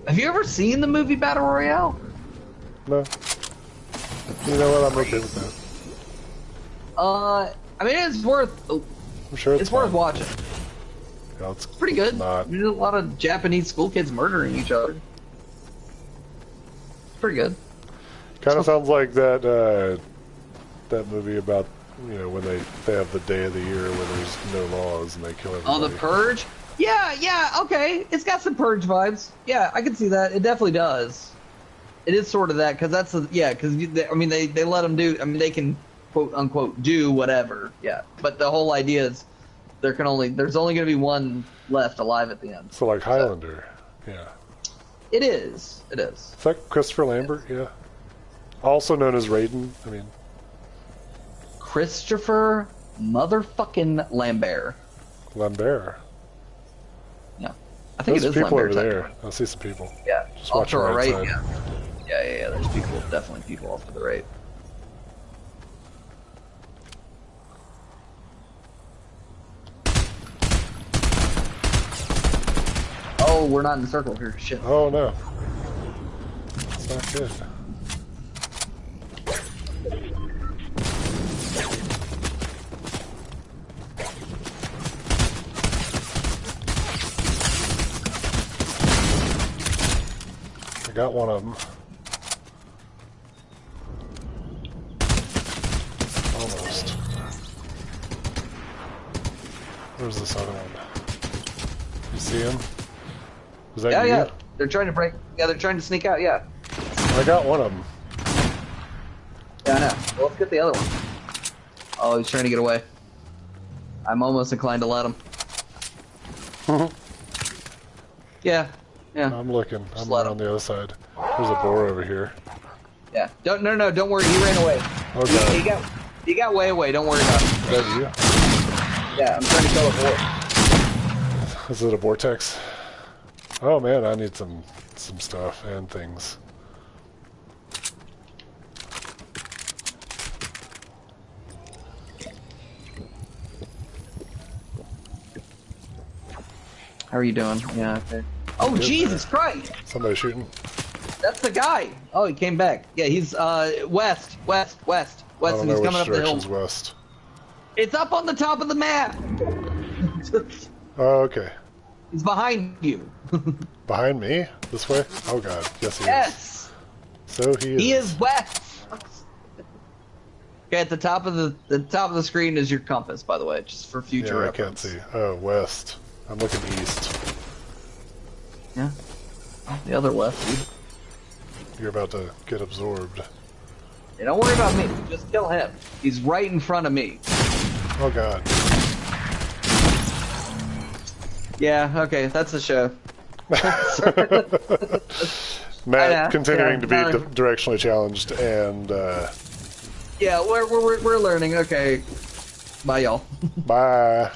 Have you ever seen the movie Battle Royale? No. You know what? I'm okay with that. I mean, it's worth. I'm sure It's worth fun. watching. Yeah, it's Pretty good. Not. There's a lot of Japanese school kids murdering each other. Pretty good. Kind of sounds like that movie about, you know, when they have the day of the year where there's no laws and they kill everybody. Oh, The Purge? Yeah, okay. It's got some Purge vibes. Yeah, I can see that. It definitely does. It is sort of that, because that's, because, I mean, they let them do, I mean, they can, quote, unquote, do whatever. Yeah. But the whole idea is there's only going to be one left alive at the end. So like Highlander. Yeah. It is. Is that Christopher Lambert? Yeah. Also known as Raiden. I mean, Christopher motherfucking Lambert. Lambert. Yeah. I think There's it is people Lambert. over there. I see some people. Yeah. Just Off watch to your our right right, side. yeah. There's definitely people off to the right. Oh, we're not in the circle here. Shit. Oh no. That's not good. I got one of them. Almost. Where's this other one? You see him? Was that you? Yeah. They're trying to break. Yeah, they're trying to sneak out. Yeah. I got one of them. Yeah, I know. Well, let's get the other one. Oh, he's trying to get away. I'm almost inclined to let him. Yeah. I'm looking. I'm let on the other side. There's a boar over here. Yeah. Don't worry. He ran away. Okay. He got way away. Don't worry about it. Is that you? Yeah, I'm trying to kill a boar. Is it a vortex? Oh man, I need some stuff and things. How are you doing? Yeah, okay. Oh, Good, Jesus Christ! Somebody shooting. That's the guy! Oh, he came back. Yeah, he's, west, I don't and know he's which coming up the hill. direction's west. It's up on the top of the map! Oh, okay. He's behind you. Behind me? This way? Oh god, yes he is. Yes! So he is. He is west! Okay, at the top of the screen is your compass, by the way, just for future Yeah, I can't reference. see. Oh, west. I'm looking east. Yeah. Oh, the other left, dude. You're about to get absorbed. Yeah, don't worry about me. Just kill him. He's right in front of me. Oh god. Yeah, okay, that's the show. Matt continuing to be yeah. directionally challenged and Yeah, we're learning. Okay. Bye, y'all. bye.